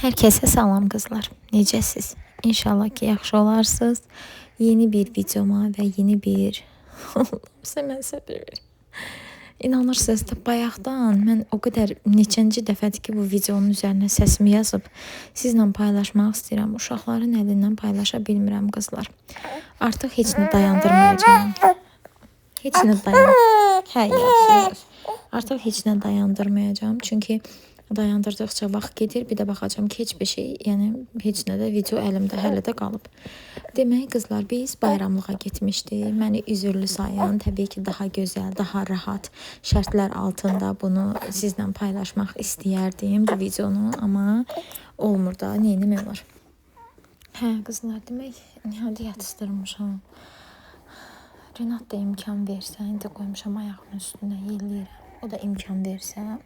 Hər kəsə salam qızlar. Necəsiz? İnşallah ki, yaxşı olarsınız. Yeni bir videoma və yeni bir mən səbir ver. İnanırsınız da bayaqdan mən o qədər neçənci dəfədir ki, bu videonun üzərinə səsimi yazıb sizlə paylaşmaq istəyirəm. Uşaqların əlindən paylaşa bilmirəm qızlar. Artıq heç nə dayandırmayacağam. Heç nə Artıq heç nə dayandırmayacağam. Çünki dayandırdıqca vaxt gedir. Bir də baxacağam ki, heç bir şey, yəni heç nə də video əlimdə hələ də qalıb. Demək qızlar, biz bayramlığa getmişdik. Məni üzürlü sayan, təbii ki, daha gözəl, daha rahat şərtlər altında bunu sizlə paylaşmaq istəyərdim bu videonu, amma olmur da, neyinmək olar. Hə qızlar, demək Nihadı yatızdırmışam. Renat da imkan versə, indi qoymuşam ayağımın üstünə, yelləyirəm. O da imkan versə,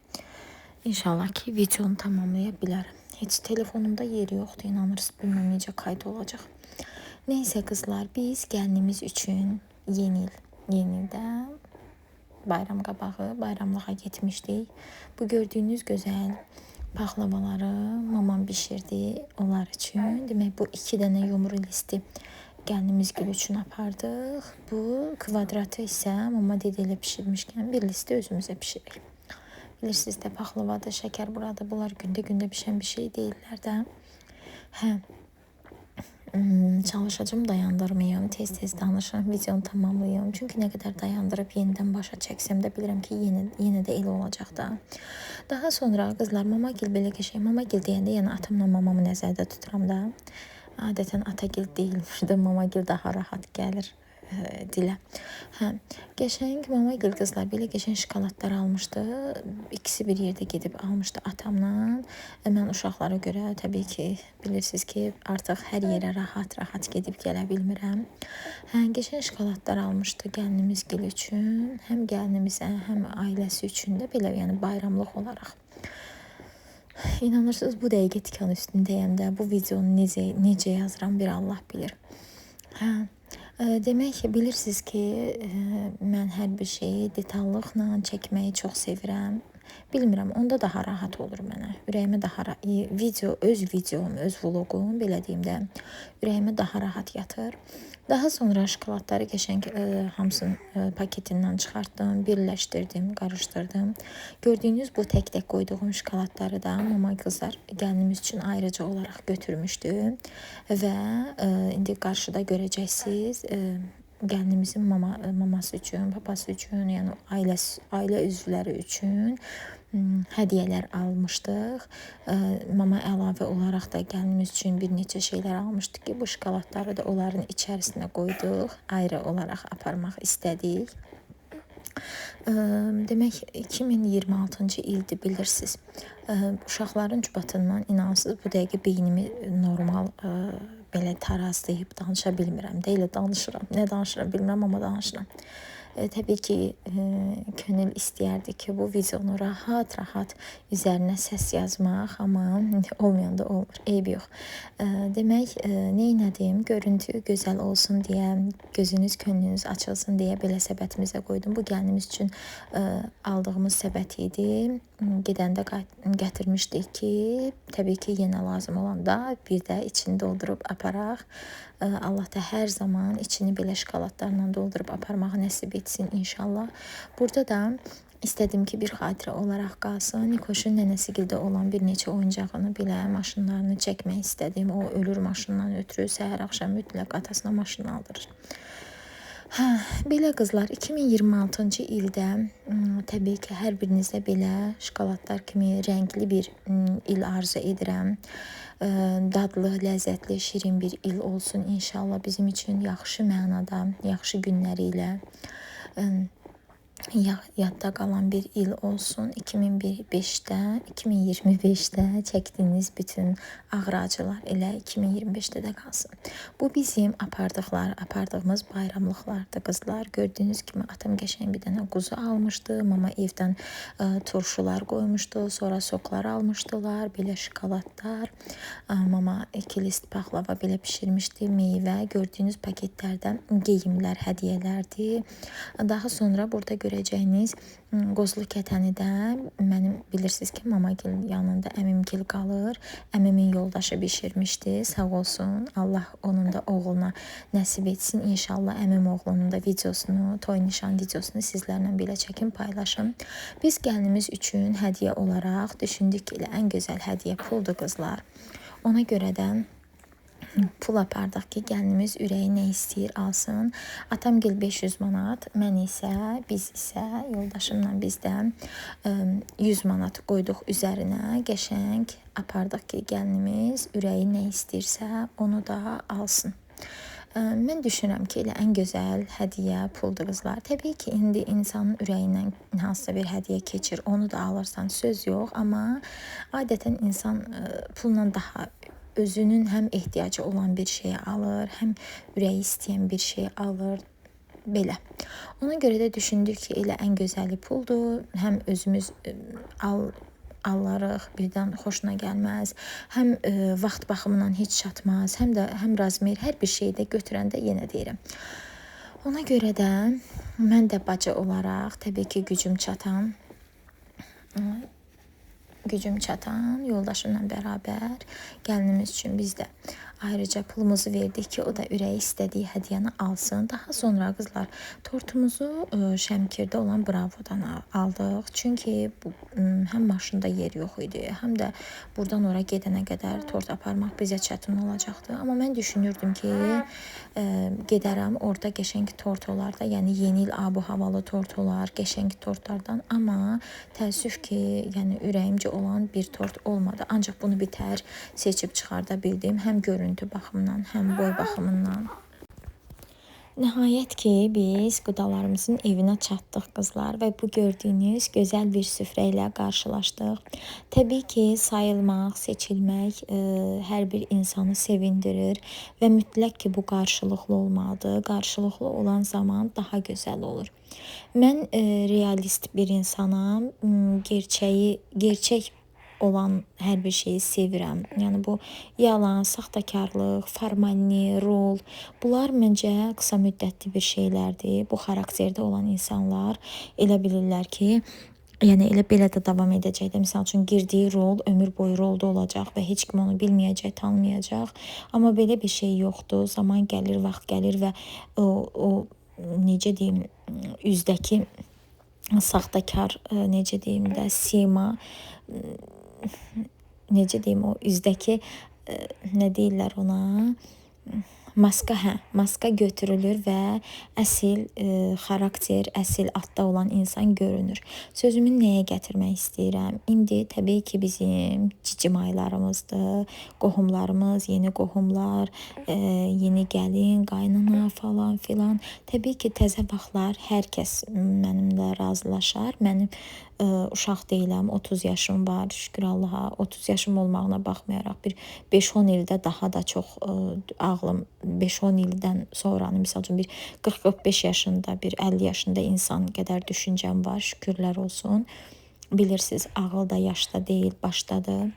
İnşallah ki, videonu tamamlaya bilərəm. Heç telefonumda yeri yoxdur, inanırsınız, bilməm necə kayıt olacaq. Neysə qızlar, biz gəlinimiz üçün yeni ildə bayram qabağı, bayramlığa getmişdik. Bu gördüyünüz gözəl paxlavaları mamam bişirdi onlar üçün. Demək, bu 2 dənə yumru listi gəlinimiz gül üçün apardıq. Bu kvadratı isə mama dedi elə pişirmişkən bir listi özümüzə pişirək. Bilirsiniz də, paxlavadır, şəkər burada. Bunlar gündə pişən bir şey deyirlər də. Hə, çalışacağım dayandırmayım, tez danışım, videonu tamamlayım. Çünki nə qədər dayandırıb yenidən başa çəksəm də bilirəm ki, yenə də elə olacaq da. Daha sonra qızlar, mamagil belə qəşəng, mamagil deyəndə yəni atamla mamamı nəzərdə tuturam da. Adətən atagil deyilmir də, mamagil daha rahat gəlir dilə. Hə, qəşəng mamagil qızlar belə qəşəng şokoladlar almışdı. İkisi bir yerdə gedib almışdı atamla. Mən uşaqlara görə təbii ki, bilirsiniz ki, artıq hər yerə rahat gedib gələ bilmirəm. Hə, qəşəng şokoladlar almışdı gəlinimiz gil üçün. Həm gəlinimizə, həm ailəsi üçün də belə, yəni bayramlıq olaraq. İnanırsınız, bu dəqiqə tikan üstündəyəm də, bu videonu necə yazıram bir Allah bilir. Hə, demək ki, bilirsiniz ki, mən hər bir şeyi detallıqla çəkməyi çox sevirəm. Bilmirəm, onda daha rahat olur mənə. Ürəyimə daha öz videom, öz vloqum, belə deyim də, ürəyimə daha rahat yatır. Daha sonra şokoladları qəşəng hamısını paketindən çıxartdım, birləşdirdim, qarışdırdım. Gördüyünüz bu tək qoyduğum şokoladları da mama qızlar gəlinimiz üçün ayrıca olaraq götürmüşdü və indi qarşıda görəcəksiniz. Gəlinimizin maması üçün, papası üçün, yəni ailə üzvləri üçün hədiyyələr almışdıq. Mama əlavə olaraq da gəlinimiz üçün bir neçə şeylər almışdı ki, bu şokoladları da onların içərisinə qoyduq. Ayrı olaraq aparmaq istədik. Demək, 2026-cı ildir, bilirsiniz. Uşaqların cübatından inansız bu dəqiqə beynimi normal belə tarazlayıb danışa bilmirəm. Də elə danışıram. Nə danışıram bilmirəm, amma danışıram. Təbii ki, könül istəyərdi ki, bu videonu rahat üzərinə səs yazmaq, amma olmayanda olmur, eyb yox. Demək, neynədim, görüntü gözəl olsun deyə, gözünüz, könlünüz açılsın deyə belə səbətimizə qoydum. Bu gəlinimiz üçün aldığımız səbət idi. Gedəndə gətirmişdik ki, təbii ki, yenə lazım olanda bir də içini doldurub aparaq. Allah da hər zaman içini belə şokoladlarla doldurub aparmağı nəsib etsin inşallah. Burada da istədim ki, bir xatirə olaraq qalsın. Nikoşun nənəsigildə olan bir neçə oyuncağını belə, maşınlarını çəkmək istədim. O ölür maşından ötürü, səhər axşam mütləq atasına maşın aldırır. Hə, belə qızlar, 2026-cı ildə təbii ki, hər birinizə belə şokoladlar kimi rəngli bir il arzu edirəm. Dadlı, ləzzətli, şirin bir il olsun inşallah bizim üçün, yaxşı mənada, yaxşı günləri ilə yadda qalan bir il olsun. 2025-də çəkdiyiniz bütün ağır acılar elə 2025-də də qalsın. Bu bizim apardığımız bayramlıqlardır qızlar. Gördüyünüz kimi atam qəşəng bir dənə quzu almışdı. Mama evdən turşular qoymuşdu. Sonra soklar almışdılar. Belə şokoladlar. Mama 2 list paxlava belə pişirmişdi. Meyvə. Gördüyünüz paketlərdən geyimlər, hədiyyələrdir. Daha sonra burada görəcəyiniz qozlu kətəni də mənim bilirsiniz ki, mamagil yanında əmimgil qalır. Əmimin yoldaşı bişirmişdi. Sağ olsun. Allah onun da oğluna nəsib etsin. İnşallah əmim oğlunun da videosunu, toy nişan videosunu sizlərlə belə çəkim paylaşım. Biz gəlinimiz üçün hədiyyə olaraq düşündük ki, elə ən gözəl hədiyyə puldur qızlar. Ona görə də pul apardıq ki, gəlinimiz ürəyi nə istəyir alsın. Atamgil 500 manat, biz isə yoldaşımla bizdən 100 manat qoyduq üzərinə. Qəşəng apardıq ki, gəlinimiz ürəyi nə istəyirsə onu da alsın. Mən düşünürəm ki, elə ən gözəl hədiyyə puldur qızlar. Təbii ki, indi insanın ürəyindən hansısa bir hədiyyə keçir, onu da alırsan, söz yox. Amma adətən insan pulla daha özünün həm ehtiyacı olan bir şeyi alır, həm ürəyi istəyən bir şey alır, belə. Ona görə də düşündük ki, elə ən gözəli puldur. Həm özümüz alırıq, birdən xoşuna gəlməz, həm vaxt baxımından heç çatmaz, həm razmer, hər bir şeydə götürəndə yenə deyirəm. Ona görə də mən də bacı olaraq, təbii ki, gücüm çatan yoldaşımla bərabər gəlinimiz üçün biz də ayrıca pulumuzu verdik ki, o da ürəyi istədiyi hədiyyəni alsın. Daha sonra qızlar tortumuzu Şəmkirdə olan Bravodan aldıq. Çünki həm maşında yer yox idi, həm də buradan ora gedənə qədər tort aparmaq bizə çətin olacaqdı. Amma mən düşünürdüm ki, gedərəm, orada qəşəng tort olar da, yəni yeni il abu havalı tort olar, qəşəng tortlardan. Amma təəssüf ki, yəni ürəyimcə olan bir tort olmadı. Ancaq bunu bitər seçib çıxarda bildim. Həm görüntü baxımından, həm boy baxımından. Nəhayət ki, biz qudalarımızın evinə çatdıq qızlar və bu gördüyünüz gözəl bir süfrə ilə qarşılaşdıq. Təbii ki, sayılmaq, seçilmək hər bir insanı sevindirir və mütləq ki, bu qarşılıqlı olmalıdır. Qarşılıqlı olan zaman daha gözəl olur. Mən realist bir insanam, gerçək olan hər bir şeyi sevirəm. Yəni bu yalan, saxtakarlıq, formalni, rol, bunlar məncə qısa müddətli bir şeylərdir. Bu xarakterdə olan insanlar elə bilirlər ki, yəni elə belə də davam edəcəkdir. Məsəl üçün girdiyi rol ömür boyu rolda olacaq və heç kim onu bilməyəcək, tanımayacaq. Amma belə bir şey yoxdur. Zaman gəlir, vaxt gəlir və o necə deyim, üzdəki saxtakar, necə deyim də, sima, necə deyim, o üzdəki nə deyirlər ona, maska götürülür və əsl xarakter, əsl adda olan insan görünür. Sözümü nəyə gətirmək istəyirəm? İndi təbii ki, bizim cicim aylarımızdır, qohumlarımız, yeni qohumlar, yeni gəlin, qaynana falan filan. Təbii ki, təzə vaxtlar hər kəs mənimlə razılaşar. Mənim uşaq deyiləm, 30 yaşım var, şükür Allaha. 30 yaşım olmağına baxmayaraq bir 5-10 ildə daha da çox ağlım, 5-10 ildən sonra, misal üçün bir 40-45 yaşında, bir 50 yaşında insan qədər düşüncəm var, şükürlər olsun. Bilirsiniz, ağıl da yaşda deyil, başdadır.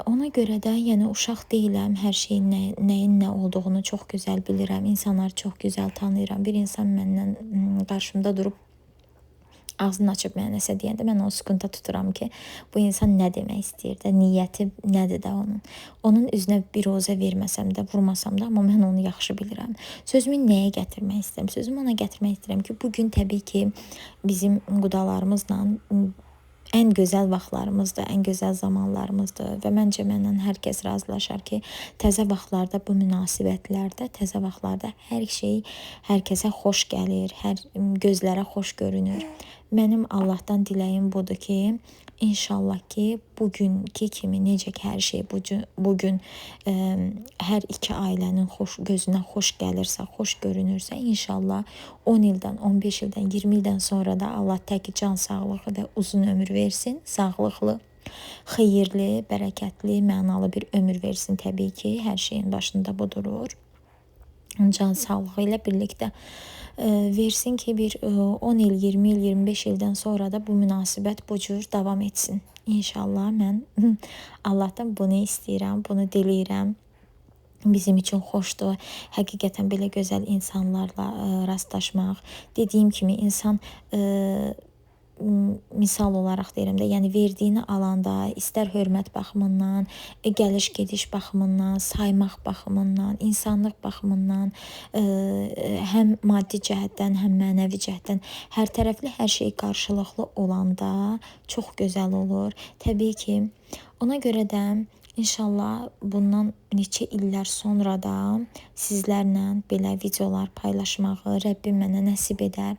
Ona görə də yəni uşaq deyiləm, hər şeyin nəyin nə olduğunu çox gözəl bilirəm, insanları çox gözəl tanıyıram. Bir insan məndən qarşımda durub ağzını açıb mənə nəsə deyəndə mən onu sükunta tuturam ki, bu insan nə demək istəyir də, niyyəti nədir də onun. Onun üzünə bir rozə verməsəm də, vurmasam da, amma mən onu yaxşı bilirəm. Sözümü nəyə gətirmək istəyirəm? Sözümü ona gətirmək istəyirəm ki, bugün təbii ki, bizim qudalarımızla ən gözəl vaxtlarımızdır, ən gözəl zamanlarımızdır və məncə məndən hər kəs razılaşar ki, təzə vaxtlarda bu münasibətlərdə, təzə vaxtlarda hər şey hər kəsə xoş gəlir, hər gözlərə xoş görünür. Mənim Allahdan diləyim budur ki, İnşallah ki, bugünkü kimi necə ki hər şey bugün hər iki ailənin gözünə xoş gəlirsə, xoş görünürsə, inşallah 10 ildən, 15 ildən, 20 ildən sonra da Allah təki can sağlığı və uzun ömür versin, sağlıqlı, xeyirli, bərəkətli, mənalı bir ömür versin təbii ki, hər şeyin başında bu durur. Can sağlığı ilə birlikdə versin ki, bir 10 il, 20 il, 25 ildən sonra da bu münasibət bu cür davam etsin. İnşallah mən Allahdan bunu istəyirəm, bunu diləyirəm. bizim üçün xoşdur. Həqiqətən belə gözəl insanlarla rastlaşmaq. Dediyim kimi insan misal olaraq deyirəm də, yəni verdiyini alanda, istər hörmət baxımından, gəliş-gediş baxımından, saymaq baxımından, insanlıq baxımından, həm maddi cəhətdən, həm mənəvi cəhətdən hər tərəfli hər şey qarşılıqlı olanda çox gözəl olur. Təbii ki, ona görə də İnşallah bundan neçə illər sonra da sizlərlə belə videolar paylaşmağı Rəbbim mənə nəsib edər.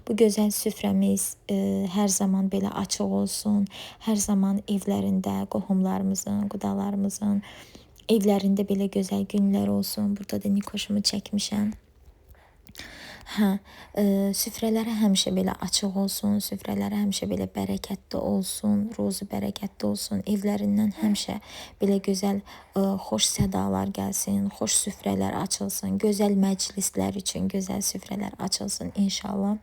Bu gözəl süfrəmiz hər zaman belə açıq olsun. Hər zaman evlərində qohumlarımızın, qudalarımızın evlərində belə gözəl günlər olsun. Burada da Nikoşumu çəkmişəm. Süfrələri həmişə belə açıq olsun, süfrələri həmişə belə bərəkətli olsun, ruzu bərəkətli olsun. Evlərindən həmişə belə gözəl, xoş sədalar gəlsin, xoş süfrələr açılsın, gözəl məclislər üçün gözəl süfrələr açılsın inşallah.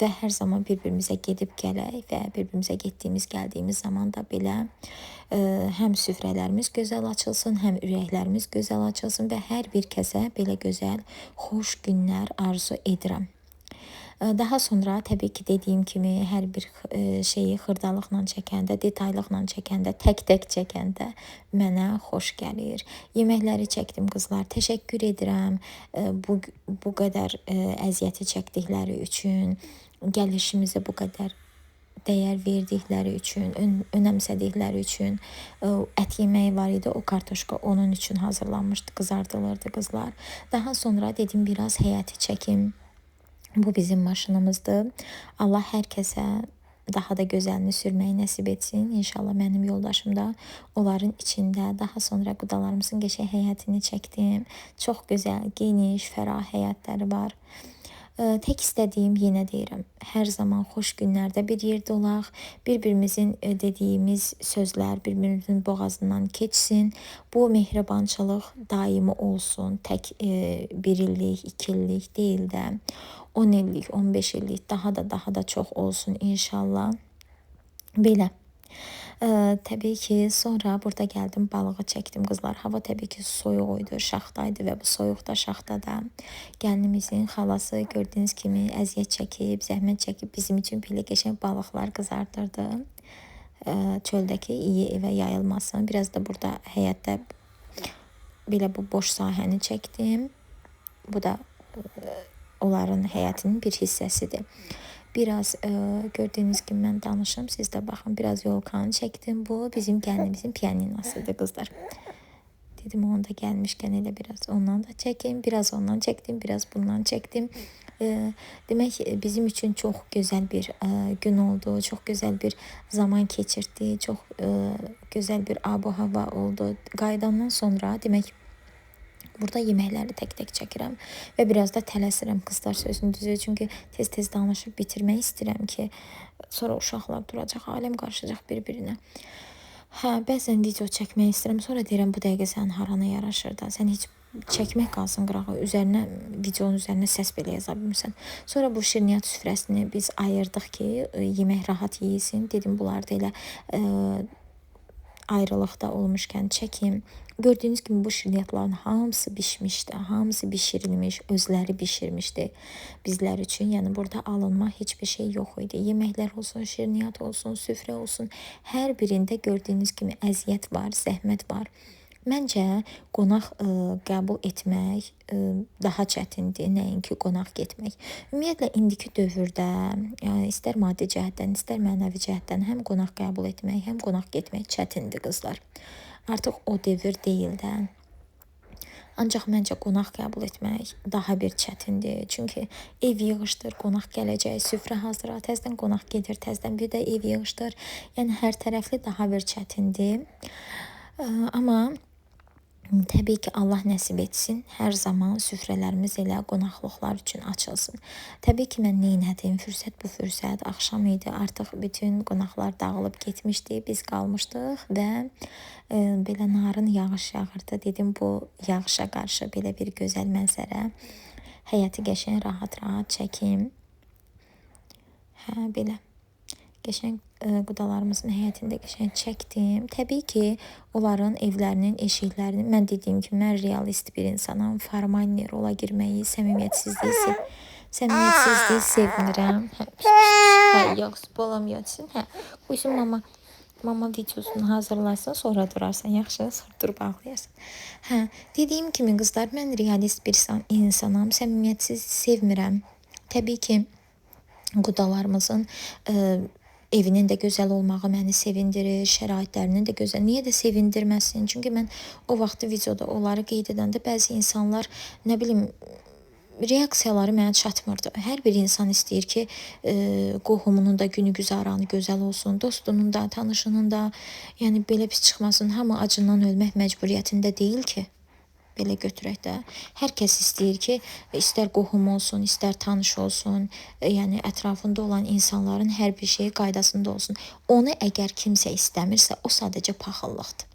Və hər zaman bir-birimizə gedib gələk və bir-birimizə getdiyimiz, gəldiyimiz zaman da belə həm süfrələrimiz gözəl açılsın, həm ürəklərimiz gözəl açılsın və hər bir kəsə belə gözəl, xoş günlər arzu edirəm. Daha sonra təbii ki, dediyim kimi hər bir şeyi xırdalıqla çəkəndə, detaylıqla çəkəndə, tək-tək çəkəndə mənə xoş gəlir. Yeməkləri çəkdim qızlar. Təşəkkür edirəm bu qədər əziyyəti çəkdikləri üçün, gəlişimizi bu qədər dəyər verdikləri üçün, önəmsədikləri üçün. Ət yeməyi var idi, o kartoşka onun üçün hazırlanmışdı, qızardılırdı qızlar. Daha sonra dedim biraz həyəti çəkim. Bu bizim maşınımızdır. Allah hər kəsə daha da gözəlini sürməyi nəsib etsin. İnşallah mənim yoldaşım da onların içində. Daha sonra qudalarımızın qəşəng həyətini çəkdim. Çox gözəl, geniş, fərah həyətləri var. Tək istədiyim, yenə deyirəm, hər zaman xoş günlərdə bir yerdə olaq, bir-birimizin dediyimiz sözlər bir-birimizin boğazından keçsin. Bu mehribançılıq daimi olsun, tək bir illik, 2 illik deyil də, 10 illik, 15 illik daha da çox olsun inşallah. Belə. Təbii ki, sonra burada gəldim, balığı çəkdim qızlar. Hava təbii ki, soyuq idi, şaxtaydı və bu soyuqda, şaxtada gəlinimizin xalası gördüyünüz kimi əziyyət çəkib, zəhmət çəkib bizim üçün belə qəşəng balıqlar qızardırdı. Çöldəki iyi evə yayılmasın. Biraz da burada həyətdə belə bu boş sahəni çəkdim. Bu da onların həyətinin bir hissəsidir. Biraz gördüyünüz kimi mən danışım, siz də baxın, biraz yolkanı çəkdim. Bu bizim gəlinimizin pianinasıdır qızlar. Dedim onu da gəlmişkən elə biraz ondan da çəkim, biraz ondan çəkdim, biraz bundan çəkdim. Demək bizim üçün çox gözəl bir gün oldu, çox gözəl bir zaman keçirdi, çox gözəl bir ab-hava oldu. Qayıdandan sonra demək burada yeməkləri tək-tək çəkirəm və biraz da tələsirəm qızlar, sözün düzü. Çünki tez-tez danışıb bitirmək istəyirəm ki, sonra uşaqlar duracaq, aləm qarışacaq bir-birinə. Bəzən video çəkmək istəyirəm, sonra deyirəm bu dəqiqə sənin harana yaraşır da, sən heç çəkmək qalsın qırağı, videonun üzərinə səs belə yaza bilmirsən. Sonra bu şirniyyat süfrəsini biz ayırdıq ki, yemək rahat yeyilsin. Dedim bunlar da elə ayrılıqda olmuşkən çəkim. Gördüyünüz kimi bu şirniyyatların hamısı bişmişdi, hamısı bişirilmiş, özləri bişirmişdi bizlər üçün. Yəni burada alınma heç bir şey yox idi. Yeməklər olsun, şirniyyat olsun, süfrə olsun, hər birində gördüyünüz kimi əziyyət var, zəhmət var. Məncə qonaq qəbul etmək daha çətindir, nəinki qonaq getmək. Ümumiyyətlə indiki dövrdə, yəni istər maddi cəhətdən, istər mənəvi cəhətdən həm qonaq qəbul etmək, həm qonaq getmək çətindir qızlar. Artıq o dövr deyil də. Ancaq məncə qonaq qəbul etmək daha bir çətindir. Çünki ev yığışdır, qonaq gələcək, süfrə hazırla, təzədən qonaq gedir, təzədən bir də ev yığışdır. Yəni hər tərəfli daha bir çətindir. Amma təbii ki, Allah nəsib etsin, hər zaman süfrələrimiz elə qonaqlıqlar üçün açılsın. Təbii ki, mən neynədim, fürsət bu fürsət, axşam idi, artıq bütün qonaqlar dağılıb getmişdi, biz qalmışdıq və belə narın yağış yağırdı. Dedim, bu yağışa qarşı belə bir gözəl mənzərə, həyəti qəşəng rahat-rahat çəkim. Belə, qəşəng qudalarımızın həyətində qəşəng çəkdim. Təbii ki, onların evlərinin eşiklərini mən dediyim kimi mən realist bir insanam. Formal rola girməyi, səmimiyyətsizliyi sevmirəm. Hə, yox, bolamıyorsun. Hə, qoysun mama videosunu hazırlasın, sonra durarsan, yaxşı, sonra durub ağlayarsan. Hə, dediyim kimi qızlar, mən realist bir insanam, səmimiyyətsiz sevmirəm. Təbii ki, qudalarımızın evinin də gözəl olmağı məni sevindirir, şəraitlərinin də gözəl. Niyə də sevindirməsin? Çünki mən o vaxtı videoda onları qeyd edəndə bəzi insanlar, nə bilim, reaksiyaları mənə çatmırdı. Hər bir insan istəyir ki, qohumunun da günü güzaranı gözəl olsun, dostunun da, tanışının da, yəni belə pis çıxmasın. Hamı acından ölmək məcburiyyətində deyil ki. Belə götürək də. Hər kəs istəyir ki, istər qohum olsun, istər tanış olsun, yəni ətrafında olan insanların hər bir şeyi qaydasında olsun. Onu əgər kimsə istəmirsə, o sadəcə paxıllıqdır.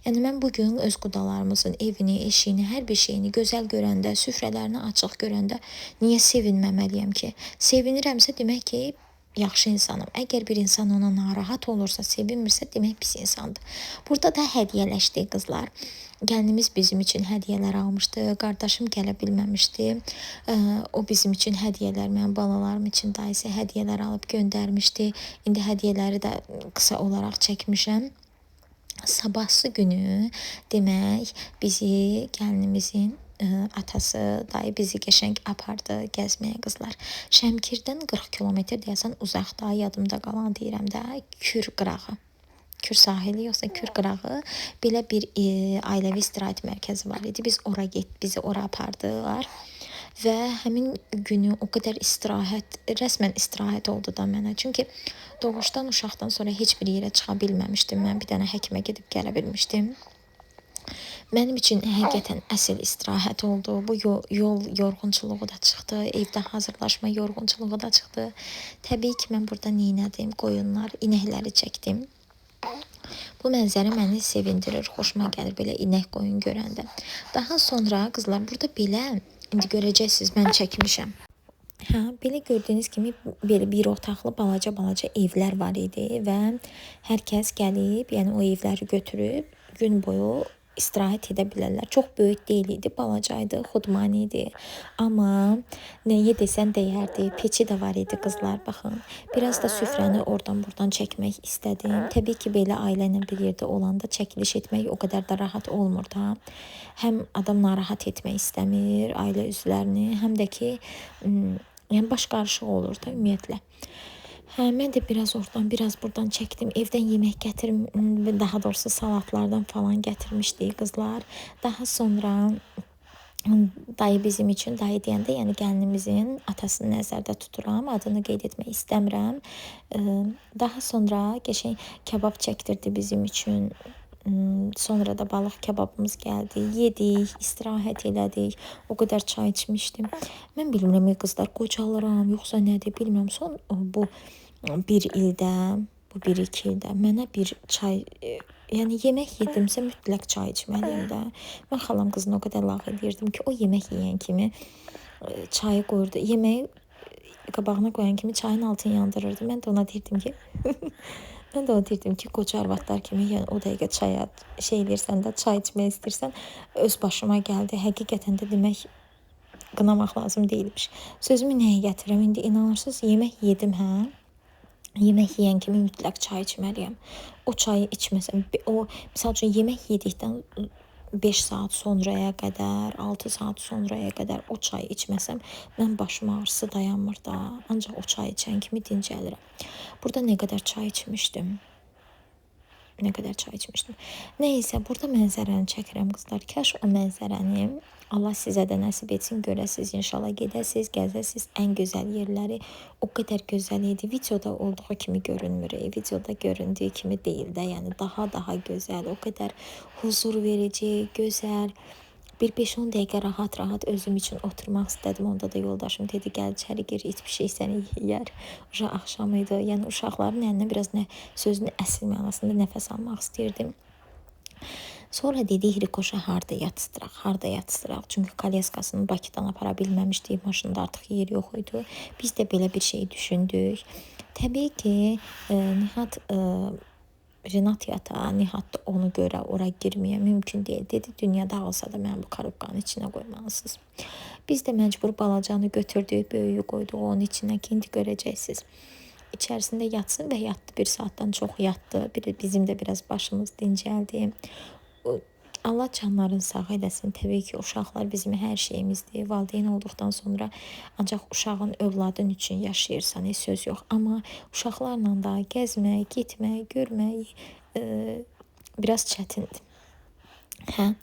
Yəni mən bugün öz qudalarımızın evini, eşiyini, hər bir şeyini gözəl görəndə, süfrələrini açıq görəndə niyə sevinməməliyəm ki? Sevinirəmsə demək ki, yaxşı insanım. Əgər bir insan ona narahat olursa, sevinmirsə, demək pis insandır. Burada da hədiyyələşdik qızlar. Gəlinimiz bizim üçün hədiyyələr almışdı. Qardaşım gələ bilməmişdi. O bizim üçün hədiyyələr, mənim balalarım üçün dayısı hədiyyələr alıb göndərmişdi. İndi hədiyyələri də qısa olaraq çəkmişəm. Sabahsı günü demək bizi gəlinimizin atası, dayı bizi qəşəng apardı gəzməyə qızlar. Şəmkirdən 40 kilometr deyəsən uzaqda, yadımda qalan deyirəm də, Kür qırağı. Kür sahili yoxsa Kür qırağı belə bir ailəvi istirahət mərkəzi var idi. Bizi ora apardılar. Və həmin günü o qədər rəsmən istirahət oldu da mənə. Çünki doğuşdan, uşaqdan sonra heç bir yerə çıxa bilməmişdim. Mən bir dənə həkimə gedib gələ bilmişdim. Mənim üçün həqiqətən əsl istirahət oldu. Bu yol yorğunçuluğu da çıxdı, evdə hazırlaşma yorğunçuluğu da çıxdı. Təbii ki, mən burada neynədim? Qoyunlar, inəkləri çəkdim. Bu mənzərə məni sevindirir, xoşuma gəlir belə inək qoyun görəndə. Daha sonra qızlar burada belə, indi görəcəksiniz, mən çəkmişəm. Hə, belə gördüyünüz kimi belə bir otaqlı balaca evlər var idi və hər kəs gəlib, yəni o evləri götürüb gün boyu istirahət edə bilərlər. Çox böyük deyil idi, balacaydı, xudmani idi. Amma nəyə desən deyərdi. Peçi də var idi qızlar, baxın. Biraz da süfrəni oradan-buradan çəkmək istədim. Təbii ki, belə ailə ilə bir yerdə olanda çəkiliş etmək o qədər də rahat olmur da. Həm adam narahat etmək istəmir ailə üzvlərini, həm də ki, yəni baş qarışıq olur da ümumiyyətlə. Hə, mən də biraz oradan, biraz buradan çəkdim. Evdən yemək daha doğrusu salatlardan falan gətirmişdik qızlar. Daha sonra dayı bizim üçün, dayı deyəndə, yəni gəlinimizin atasını nəzərdə tuturam, adını qeyd etmək istəmirəm. Daha sonra qəşəng kebab çəkdirdi bizim üçün. Sonra da balıq kebabımız gəldi, yedik, istirahət elədik, o qədər çay içmişdim. Mən bilmirəm qızlar, qocalıram, yoxsa nədir, bilmirəm. Son bu bir ildə, bu 1-2 ildə mənə bir çay, yəni yemək yedimsə mütləq çay içməliyim də. Mən xalam qızını o qədər lağ edirdim ki, o yemək yeyən kimi çayı qoyurdu. Yeməyi qabağına qoyan kimi çayın altını yandırırdı. Mən də ona deyirdim ki, qoca arvadlar kimi, yəni o dəqiqə çaya eləyirsən də, çay içmək istəyirsən, öz başıma gəldi. Həqiqətən də demək, qınamaq lazım deyilmiş. Sözümü nəyə gətirirəm? İndi inanırsınız, yemək yedim, hə? Yemək yeyən kimi mütləq çay içməliyəm. O çayı içməsəm, misal üçün yemək yedikdən 5 saat sonraya qədər, 6 saat sonraya qədər o çayı içməsəm, mən başım ağrısı dayanmır da. Ancaq o çay içən kimi dincəlirəm. Burada nə qədər çay içmişdim. Neysə, burada mənzərəni çəkirəm qızlar. Kaş o mənzərəni Allah sizə də nəsib etsin, görəsiz, inşallah gedəsiz, gəzəsiz ən gözəl yerləri. O qədər gözəl idi. Videoda olduğu kimi görünmür. Videoda göründüyü kimi deyil də, yəni daha gözəl, o qədər huzur verici, gözəl. Bir 5-10 dəqiqə rahat özüm üçün oturmaq istədim. Onda da yoldaşım dedi, gəl içəri gir, iç bir şey səni yeyər. Uşaq axşam idi. Yəni uşaqların əlinə biraz sözün əsl mənasında nəfəs almaq istəyirdim. Sonra dedik Rikoşa harda yatsıdıraq. Çünki kolyeskasını Bakıdan apara bilməmişdik. Maşında artıq yer yox idi. Biz də belə bir şey düşündük. Təbii ki, Nihat Renat yatağa, Nihat da onu görə ora girməyə mümkün deyil. Dedi, dünya dağılsa da mən bu korobkanın içinə qoymalısınız. Biz də məcbur balacanı götürdük, böyüyü qoyduq onun içinə ki, indi görəcəksiniz. İçərisində yatsın və yatdı. Bir saatdan çox yatdı. Bizim də biraz başımız dincəldi. Allah canların sağ eləsin. Təbii ki, uşaqlar bizim hər şeyimizdir. Valideyn olduqdan sonra ancaq uşağın övladın üçün yaşayırsan, heç söz yox. Amma uşaqlarla da gəzmək, getmək, görmək biraz çətindir. Hə?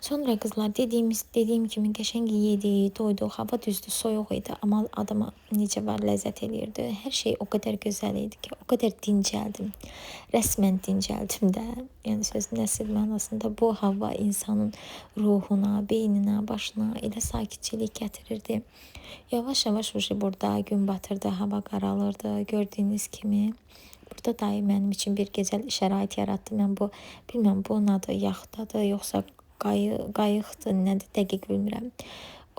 Sonra qızlar dediyim kimi qəşəng yedik, doyduq, hava düzdür, soyuq idi, amma adama necə var ləzzət eləyirdi. Hər şey o qədər gözəl idi ki, o qədər dincəldim. Rəsmən dincəldim də. Yəni sözün əsl mənasında bu hava insanın ruhuna, beyninə, başına elə sakitçilik gətirirdi. Yavaş-yavaş burada gün batırdı, hava qaralırdı. Gördüyünüz kimi burada dayı mənim üçün bir gözəl şərait yaratdı. Mən bilməm bunun adı yaxtadır, yoxsa qayıqdır, nədir dəqiq bilmirəm.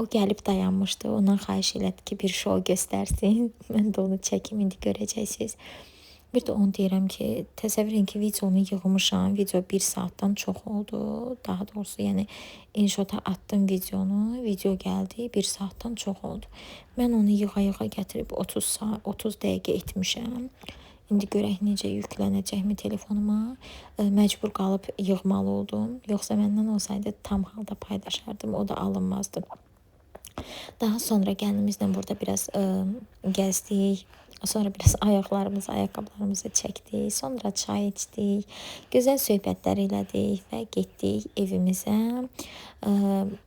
O gəlib dayanmışdı. Ondan xahiş elədi ki, bir şou göstərsin. Mən də onu çəkim, indi görəcəksiniz. Bir də onu deyirəm ki, təsəvvür ki, videonu yığmışam. Video 1 saatdan çox oldu. Daha doğrusu, yəni InShot'a attım videonu. Video gəldi, 1 saatdan çox oldu. Mən onu yığa gətirib 30 dəqiqə etmişəm. İndi görək necə yüklənəcəkmi telefonuma. Məcbur qalıb yığmalı oldum. Yoxsa məndən olsaydı tam halda paylaşardım. O da alınmazdı. Daha sonra gəlinimizlə burada biraz gəzdik. Sonra biraz ayaqqabılarımızı çəkdik. Sonra çay içdik. Gözəl söhbətlər elədik və getdik evimizə.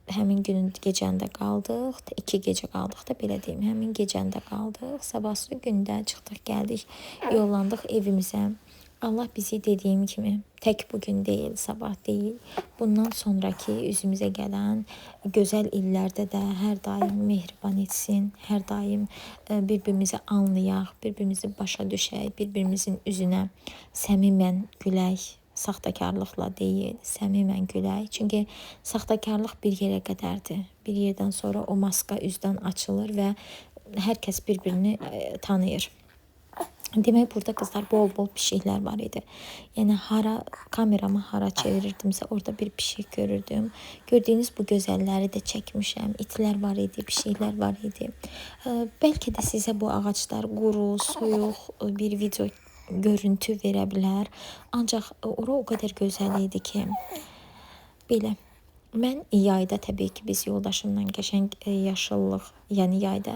Həmin günün gecəndə qaldıq. 2 gecə qaldıq da belə deyim. Həmin gecəndə qaldıq. Sabahsı gündə çıxdıq, gəldik, yollandıq evimizə. Allah bizi dediyim kimi tək bugün deyil, sabah deyil. Bundan sonraki üzümüzə gələn gözəl illərdə də hər daim mehriban etsin. Hər daim bir-birimizi anlayaq, bir-birimizi başa düşək, bir-birimizin üzünə səmimən gülək. Saxtakarlıqla deyil, səmimən gülək. Çünki saxtakarlıq bir yerə qədərdir. Bir yerdən sonra o maska üzdən açılır və hər kəs bir-birini tanıyır. Demək, burada qızlar bol-bol pişiklər var idi. Yəni, kameramı hara çevirirdimsə, orada bir pişik görürdüm. Gördüyünüz bu gözəlləri də çəkmişəm. İtlər var idi, pişiklər var idi. Bəlkə də sizə bu ağaclar quru, soyuq bir video görüntü verə bilər. Ancaq ora o qədər gözəl idi ki, belə. Mən yayda təbii ki, biz yoldaşımla qəşəng yaşıllıq, yəni yayda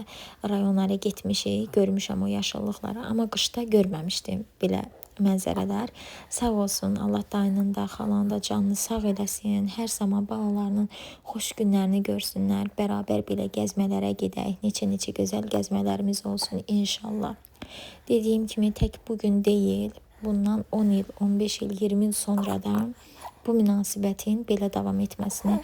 rayonlara getmişik, görmüşəm o yaşıllıqları, amma qışda görməmişdim belə mənzərələr. Sağ olsun, Allah dayının da, xalanın da canını sağ eləsin, hər zaman balalarının xoş günlərini görsünlər, bərabər belə gəzmələrə gedək, neçə gözəl gəzmələrimiz olsun inşallah. Dediyim kimi tək bugün deyil, bundan 10 il, 15 il, 20 il sonra da bu münasibətin belə davam etməsini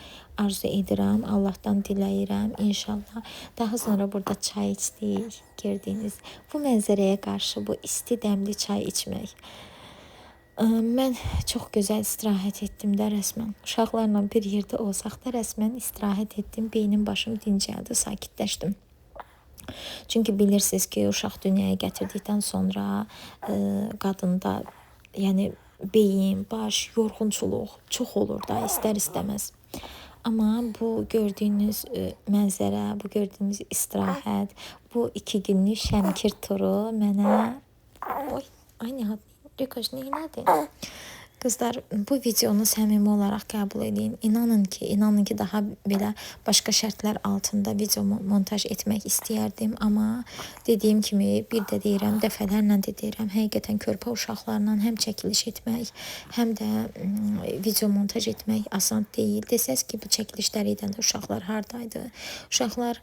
arzu edirəm. Allahdan diləyirəm inşallah. Daha sonra burada çay içdik, gördüyünüz bu mənzərəyə qarşı bu isti dəmli çay içmək. Mən çox gözəl istirahət etdim də rəsmən. Uşaqlarla bir yerdə olsaq da rəsmən istirahət etdim. Beynim, başım dincəldi, sakitləşdim. Çünki bilirsiniz ki, uşaq dünyaya gətirdikdən sonra qadında, yəni beyin, baş, yorğunçuluq çox olur da, istər-istəməz. Amma bu gördüyünüz mənzərə, bu gördüyünüz istirahət, bu 2 günlük Şəmkir turu mənə... Ay Nihat, Rikoş, neynədir? Qızlar, bu videonu səmimi olaraq qəbul edin. İnanın ki, daha belə başqa şərtlər altında video montaj etmək istəyərdim. Amma dediyim kimi, bir də deyirəm, dəfələrlə də deyirəm, həqiqətən körpə uşaqlarla həm çəkiliş etmək, həm də video montaj etmək asan deyil. Desəz ki, bu çəkilişlər edəndə uşaqlar hardaydı? Uşaqlar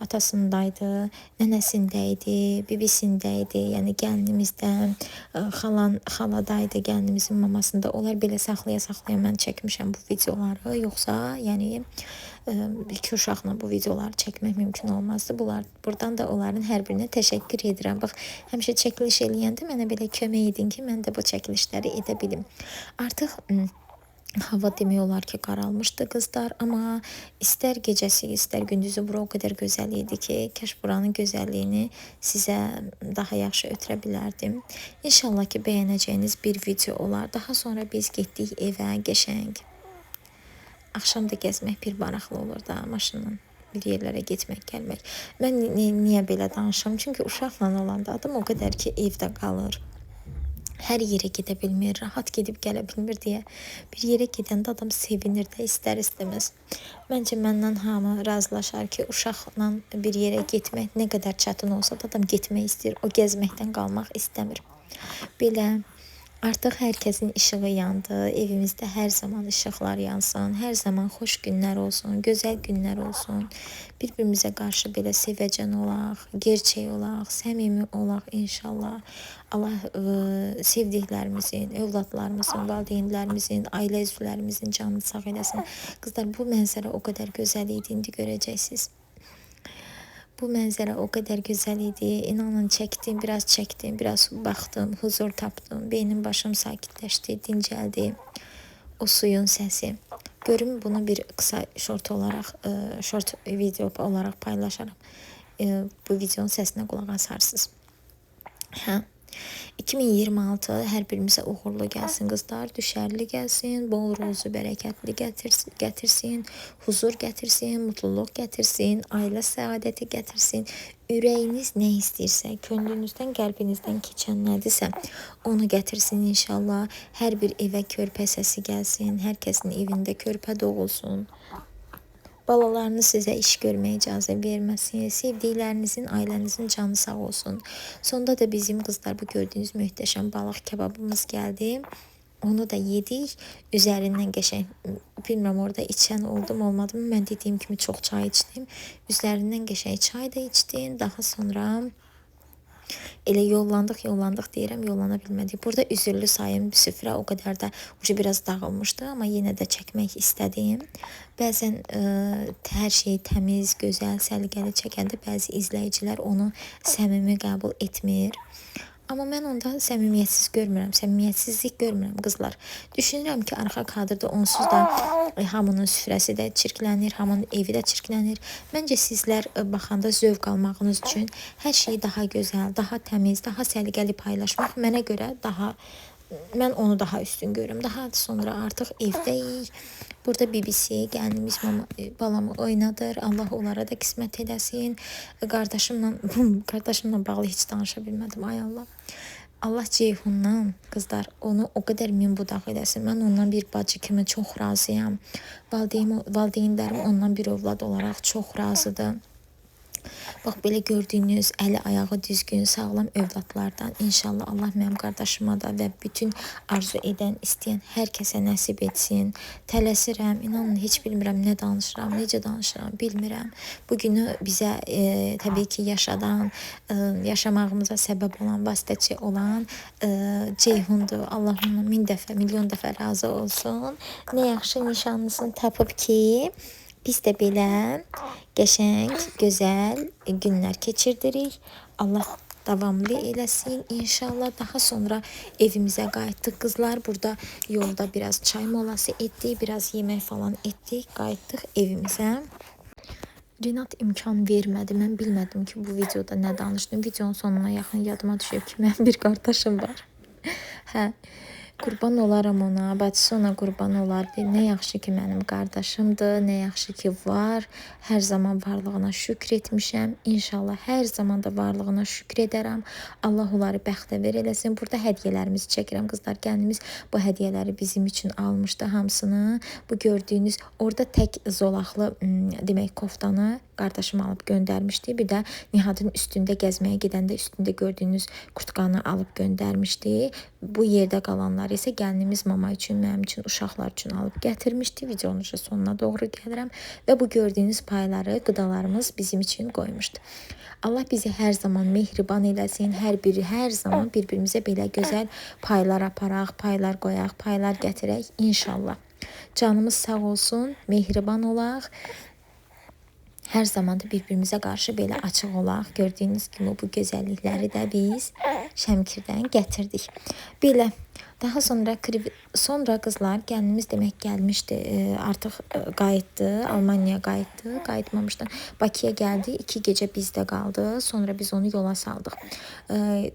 atasındaydı, nənəsindəydi, bibisindəydi, yəni gəlinimizdə, xaladaydı, gəlinimizin mamasında. Onlar belə saxlaya mən çəkmişəm bu videoları. Yoxsa, yəni 2 uşaqla bu videoları çəkmək mümkün olmazdı. Buradan da onların hər birinə təşəkkür edirəm. Bax, həmişə çəkiliş eləyəndə mənə belə kömək edin ki, mən də bu çəkilişləri edə bilim. Artıq Hava demək olar ki, qaralmışdı qızlar, amma istər gecəsi, istər gündüzü bura o qədər gözəl idi ki, kaş buranın gözəlliyini sizə daha yaxşı ötürə bilərdim. İnşallah ki, bəyənəcəyiniz bir video olar. Daha sonra biz getdik evə, qəşəng. Axşam da gəzmək bir maraqlı olur da, maşınla bir yerlərə getmək, gəlmək. Mən niyə belə danışıram? Çünki uşaqla olanda adam o qədər ki, evdə qalır. Hər yerə gedə bilmir, rahat gedib gələ bilmir deyə bir yerə gedəndə adam sevinir də istər istəməz. Məncə məndən hamı razılaşar ki, uşaqla bir yerə getmək nə qədər çətin olsa da adam getmək istəyir, o gəzməkdən qalmaq istəmir. Belə artıq hər kəsin işığı yandı. Evimizdə hər zaman işıqlar yansın. Hər zaman xoş günlər olsun, gözəl günlər olsun. Bir-birimizə qarşı belə sevəcən olaq, gerçək olaq, səmimi olaq inşallah. Allah sevdiklərimizin, övladlarımızın, valideynlərimizin, ailə üzvlərimizin canını sağ eləsin. Qızlar, bu mənzərə o qədər gözəl idi, indi görəcəksiniz. Bu mənzərə o qədər gözəl idi. İnanın çəkdim, biraz baxdım, huzur tapdım. Beynim başım sakitləşdi, dincəldi. O suyun səsi. Görüm bunu bir qısa short video olaraq paylaşaram. Bu videonun səsinə qulaq asarsınız. Hə. 2026 hər birimizə uğurlu gəlsin qızlar, düşərli gəlsin, bol ruzu bərəkətli gətirsin, huzur gətirsin, mutluluq gətirsin, ailə səadəti gətirsin. Ürəyiniz nə istəyirsə, könlünüzdən, qəlbinizdən keçən nədirsə, onu gətirsin inşallah. Hər bir evə körpə səsi gəlsin, hər kəsin evində körpə doğulsun. Balalarını sizə iş görməyə icazə verməsin. Sevdiklərinizin, ailənizin canı sağ olsun. Sonda da bizim qızlar bu gördüyünüz möhtəşəm balıq kebabımız gəldi. Onu da yedik. Üzərindən qəşəng, bilmirəm orada içən oldum, olmadı mı? Mən dediyim kimi çox çay içdim. Üzərindən qəşəng çay da içdim. Daha sonra elə yollandıq deyirəm, yollana bilmədik. Burada üzürlü sayım süfrə o qədər də biraz dağılmışdı, amma yenə də çəkmək istədim. Bəzən hər şey təmiz, gözəl, səliqəli çəkəndə bəzi izləyicilər onu səmimi qəbul etmir. Amma mən onda səmimiyyətsizlik görmürəm qızlar. Düşünürəm ki, arxa kadrda onsuz da hamının süfrəsi də çirklənir, hamının evi də çirklənir. Məncə sizlər baxanda zövq almağınız üçün hər şeyi daha gözəl, daha təmiz, daha səliqəli paylaşmaq mənə görə mən onu daha üstün görürüm. Daha sonra artıq evdəyik. Burada BBC, gəlinimiz balamı oynadır. Allah onlara da qismət eləsin. Qardaşımla bağlı heç danışa bilmədim. Ay Allah. Allah Ceyhundan, qızlar, onu o qədər min budaq eləsin. Mən ondan bir bacı kimi çox razıyam. Valideynlərim ondan bir övlad olaraq çox razıdır. Bax, belə gördüyünüz əli ayağı düzgün, sağlam övladlardan inşallah Allah mənim qardaşıma da və bütün arzu edən, istəyən hər kəsə nəsib etsin. Tələsirəm, inanın heç bilmirəm nə danışıram, necə danışıram, bilmirəm. Bugünü bizə təbii ki yaşadan, yaşamağımıza səbəb olan, vasitəçi olan Ceyhundur. Allah ona min dəfə, milyon dəfə razı olsun. Nə yaxşı nişanlısını tapıb ki, biz də belə qəşəng, gözəl günlər keçirdirik. Allah davamlı eləsin inşallah. Daha sonra evimizə qayıtdıq qızlar. Burada yolda biraz çay molası etdik, biraz yemək falan etdik, qayıtdıq evimizə. Rinat imkan vermədi. Mən bilmədim ki, bu videoda nə danışdım. Videonun sonuna yaxın yadıma düşüb ki, mənim bir qardaşım var. Hə. Qurban olaram ona, bacısı ona qurban olar. Nə yaxşı ki mənim qardaşımdır, nə yaxşı ki var. Hər zaman varlığına şükr etmişəm. İnşallah hər zaman da varlığına şükr edərəm. Allah onları bəxtəvər eləsin. Burada hədiyyələrimizi çəkirəm qızlar. Gəlinimiz bu hədiyyələri bizim üçün almışdı hamısını. Bu gördüyünüz orada tək zolaqlı demək koftanı qardaşım alıb göndərmişdi. Bir də Nihadın üstündə gəzməyə gedəndə üstündə gördüyünüz kurtkanı alıb göndərmişdi. Bu yerdə qalanları isə gəlinimiz mama üçün, mənim üçün, uşaqlar üçün alıb gətirmişdi. Videonun sonuna doğru gəlirəm və bu gördüyünüz payları, qıdalarımız bizim üçün qoymuşdu. Allah bizi hər zaman mehriban eləsin. Hər zaman bir-birimizə belə gözəl paylar aparaq, paylar qoyaq, paylar gətirək inşallah. Canımız sağ olsun, mehriban olaq. Hər zaman da bir-birimizə qarşı belə açıq olaq. Gördüyünüz kimi bu gözəllikləri də biz Şəmkirdən gətirdik. Belə, Daha sonra qızlar gəlinimiz demək gəlmişdi. Artıq qayıtdı, Almaniyaya qayıtdı. Qayıtmamışdan Bakıya gəldi. 2 gecə bizdə qaldı. Sonra biz onu yola saldıq.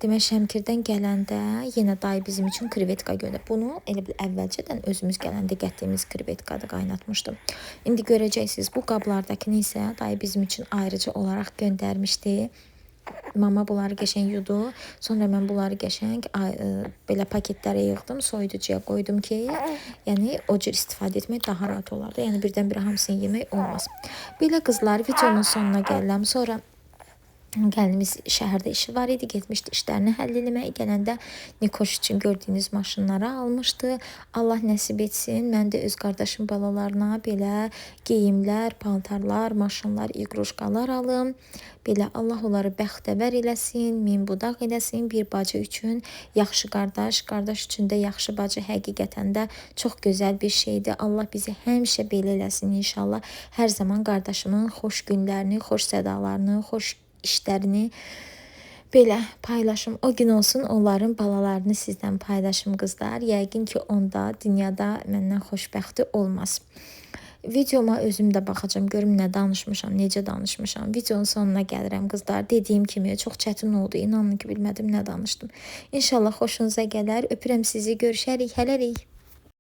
Demək Şəmkirdən gələndə yenə dayı bizim üçün krevetka göndərdi. Bunu elə bil əvvəlcədən özümüz gələndə gətdiyimiz krevetkadır, qaynatmışdım. İndi görəcəksiniz bu qablardakını isə dayı bizim üçün ayrıca olaraq göndərmişdi. Mama bunları qəşəng yudu. Sonra mən bunları qəşəng belə paketlərə yığdım, soyuducuya qoydum ki, yəni o cür istifadə etmək daha rahat olardı. Yəni birdən-birə hamısını yemək olmaz. Belə qızlar, videonun sonuna gəlirəm. Sonra gəlinimiz şəhərdə işi var idi, getmişdi işlərini həll eləməyə. Gələndə Nikoş üçün gördüyünüz maşınları almışdı. Allah nəsib etsin, mən də öz qardaşım balalarına belə geyimlər, paltarlar, maşınlar, iqruşqalar alım. Belə Allah onları bəxtəvər eləsin, min budaq eləsin. Bir bacı üçün yaxşı qardaş, qardaş üçün də yaxşı bacı həqiqətən də çox gözəl bir şeydir. Allah bizi həmişə belə eləsin inşallah. Hər zaman qardaşımın xoş günlərini, xoş sədalarını, xoş işlərini belə paylaşım. O gün olsun onların balalarını sizdən paylaşım qızlar. Yəqin ki onda dünyada məndən xoşbəxti olmaz. Videoma özüm də baxacağım, görüm nə danışmışam, necə danışmışam. Videonun sonuna gəlirəm qızlar. Dediyim kimi çox çətin oldu. İnanın ki bilmədim nə danışdım. İnşallah xoşunuza gələr. Öpürəm sizi. Görüşərik. Hələlik.